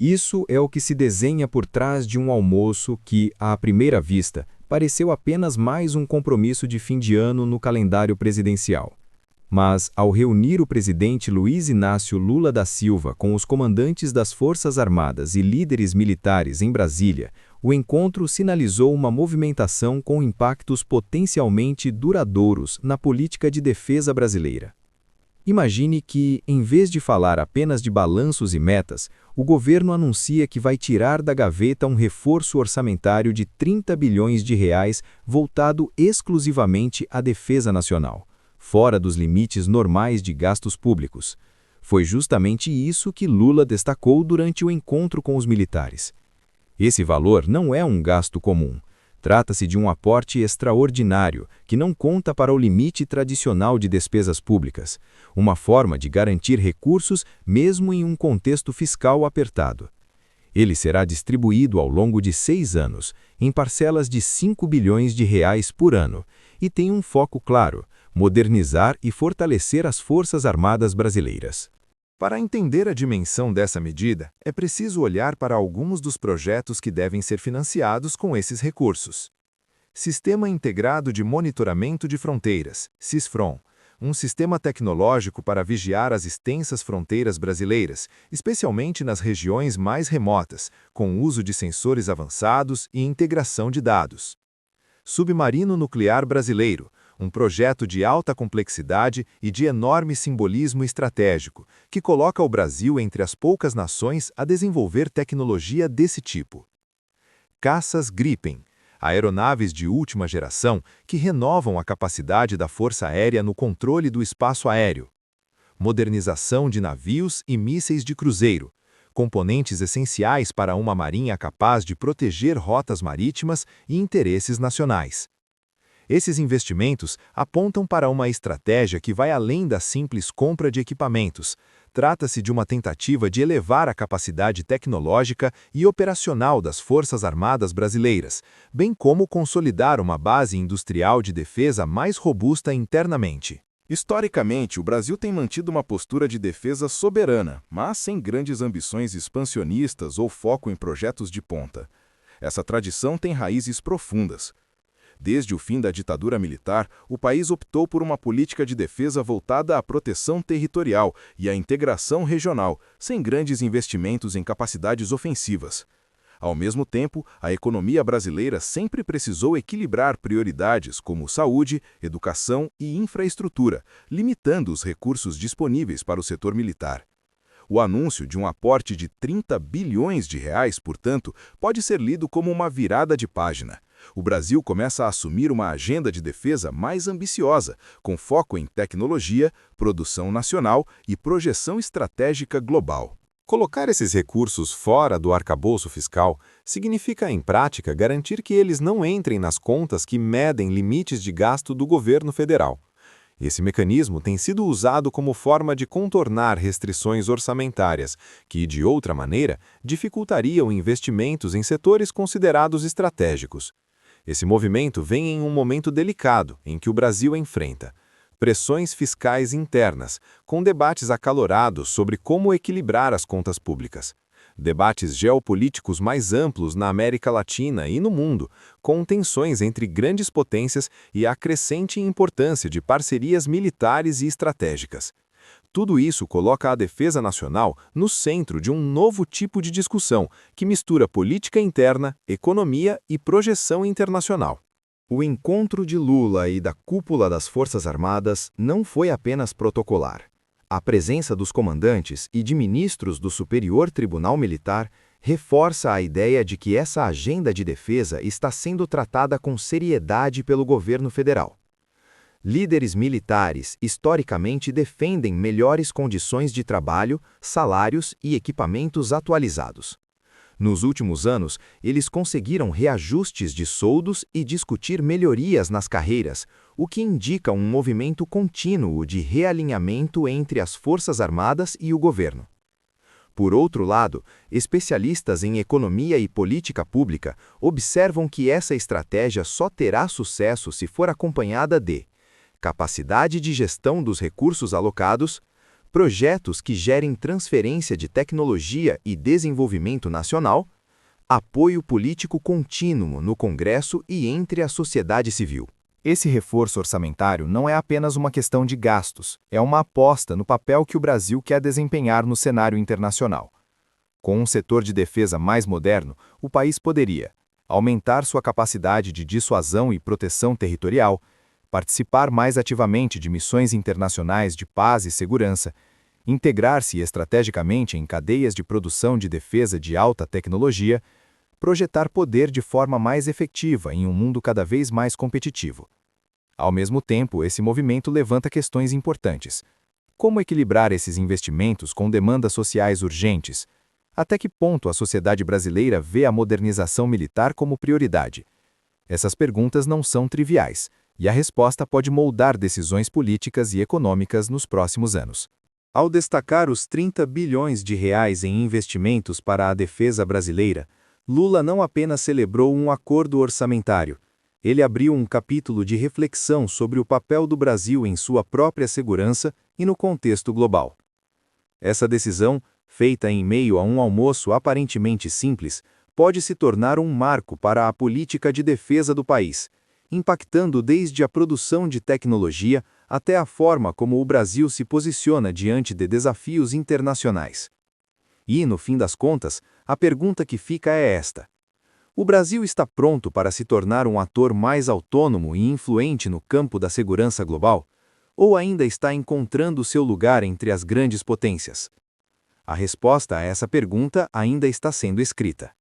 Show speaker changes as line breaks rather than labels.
Isso é o que se desenha por trás de um almoço que, à primeira vista, pareceu apenas mais um compromisso de fim de ano no calendário presidencial. Mas, ao reunir o presidente Luiz Inácio Lula da Silva com os comandantes das Forças Armadas e líderes militares em Brasília, o encontro sinalizou uma movimentação com impactos potencialmente duradouros na política de defesa brasileira. Imagine que, em vez de falar apenas de balanços e metas, o governo anuncia que vai tirar da gaveta um reforço orçamentário de 30 bilhões de reais voltado exclusivamente à defesa nacional, fora dos limites normais de gastos públicos. Foi justamente isso que Lula destacou durante o encontro com os militares. Esse valor não é um gasto comum. Trata-se de um aporte extraordinário, que não conta para o limite tradicional de despesas públicas, uma forma de garantir recursos mesmo em um contexto fiscal apertado. Ele será distribuído ao longo de 6 anos, em parcelas de 5 bilhões de reais por ano, e tem um foco claro: modernizar e fortalecer as Forças Armadas brasileiras.
Para entender a dimensão dessa medida, é preciso olhar para alguns dos projetos que devem ser financiados com esses recursos. Sistema Integrado de Monitoramento de Fronteiras, SISFRON, um sistema tecnológico para vigiar as extensas fronteiras brasileiras, especialmente nas regiões mais remotas, com o uso de sensores avançados e integração de dados. Submarino Nuclear Brasileiro, um projeto de alta complexidade e de enorme simbolismo estratégico, que coloca o Brasil entre as poucas nações a desenvolver tecnologia desse tipo. Caças Gripen, aeronaves de última geração que renovam a capacidade da Força Aérea no controle do espaço aéreo. Modernização de navios e mísseis de cruzeiro, componentes essenciais para uma marinha capaz de proteger rotas marítimas e interesses nacionais. Esses investimentos apontam para uma estratégia que vai além da simples compra de equipamentos. Trata-se de uma tentativa de elevar a capacidade tecnológica e operacional das Forças Armadas brasileiras, bem como consolidar uma base industrial de defesa mais robusta internamente.
Historicamente, o Brasil tem mantido uma postura de defesa soberana, mas sem grandes ambições expansionistas ou foco em projetos de ponta. Essa tradição tem raízes profundas. Desde o fim da ditadura militar, o país optou por uma política de defesa voltada à proteção territorial e à integração regional, sem grandes investimentos em capacidades ofensivas. Ao mesmo tempo, a economia brasileira sempre precisou equilibrar prioridades como saúde, educação e infraestrutura, limitando os recursos disponíveis para o setor militar. O anúncio de um aporte de 30 bilhões de reais, portanto, pode ser lido como uma virada de página. O Brasil começa a assumir uma agenda de defesa mais ambiciosa, com foco em tecnologia, produção nacional e projeção estratégica global.
Colocar esses recursos fora do arcabouço fiscal significa, em prática, garantir que eles não entrem nas contas que medem limites de gasto do governo federal. Esse mecanismo tem sido usado como forma de contornar restrições orçamentárias, que, de outra maneira, dificultariam investimentos em setores considerados estratégicos. Esse movimento vem em um momento delicado em que o Brasil enfrenta pressões fiscais internas, com debates acalorados sobre como equilibrar as contas públicas. Debates geopolíticos mais amplos na América Latina e no mundo, com tensões entre grandes potências e a crescente importância de parcerias militares e estratégicas. Tudo isso coloca a defesa nacional no centro de um novo tipo de discussão que mistura política interna, economia e projeção internacional. O encontro de Lula e da cúpula das Forças Armadas não foi apenas protocolar. A presença dos comandantes e de ministros do Superior Tribunal Militar reforça a ideia de que essa agenda de defesa está sendo tratada com seriedade pelo governo federal. Líderes militares historicamente defendem melhores condições de trabalho, salários e equipamentos atualizados. Nos últimos anos, eles conseguiram reajustes de soldos e discutir melhorias nas carreiras, o que indica um movimento contínuo de realinhamento entre as Forças Armadas e o governo. Por outro lado, especialistas em economia e política pública observam que essa estratégia só terá sucesso se for acompanhada de capacidade de gestão dos recursos alocados,
projetos que gerem transferência de tecnologia e desenvolvimento nacional, apoio político contínuo no Congresso e entre a sociedade civil. Esse reforço orçamentário não é apenas uma questão de gastos, é uma aposta no papel que o Brasil quer desempenhar no cenário internacional. Com um setor de defesa mais moderno, o país poderia aumentar sua capacidade de dissuasão e proteção territorial, participar mais ativamente de missões internacionais de paz e segurança, integrar-se estrategicamente em cadeias de produção de defesa de alta tecnologia, projetar poder de forma mais efetiva em um mundo cada vez mais competitivo. Ao mesmo tempo, esse movimento levanta questões importantes. Como equilibrar esses investimentos com demandas sociais urgentes? Até que ponto a sociedade brasileira vê a modernização militar como prioridade? Essas perguntas não são triviais, e a resposta pode moldar decisões políticas e econômicas nos próximos anos. Ao destacar os 30 bilhões de reais em investimentos para a defesa brasileira, Lula não apenas celebrou um acordo orçamentário, ele abriu um capítulo de reflexão sobre o papel do Brasil em sua própria segurança e no contexto global. Essa decisão, feita em meio a um almoço aparentemente simples, pode se tornar um marco para a política de defesa do país, impactando desde a produção de tecnologia até a forma como o Brasil se posiciona diante de desafios internacionais. E, no fim das contas, a pergunta que fica é esta: o Brasil está pronto para se tornar um ator mais autônomo e influente no campo da segurança global? Ou ainda está encontrando seu lugar entre as grandes potências? A resposta a essa pergunta ainda está sendo escrita.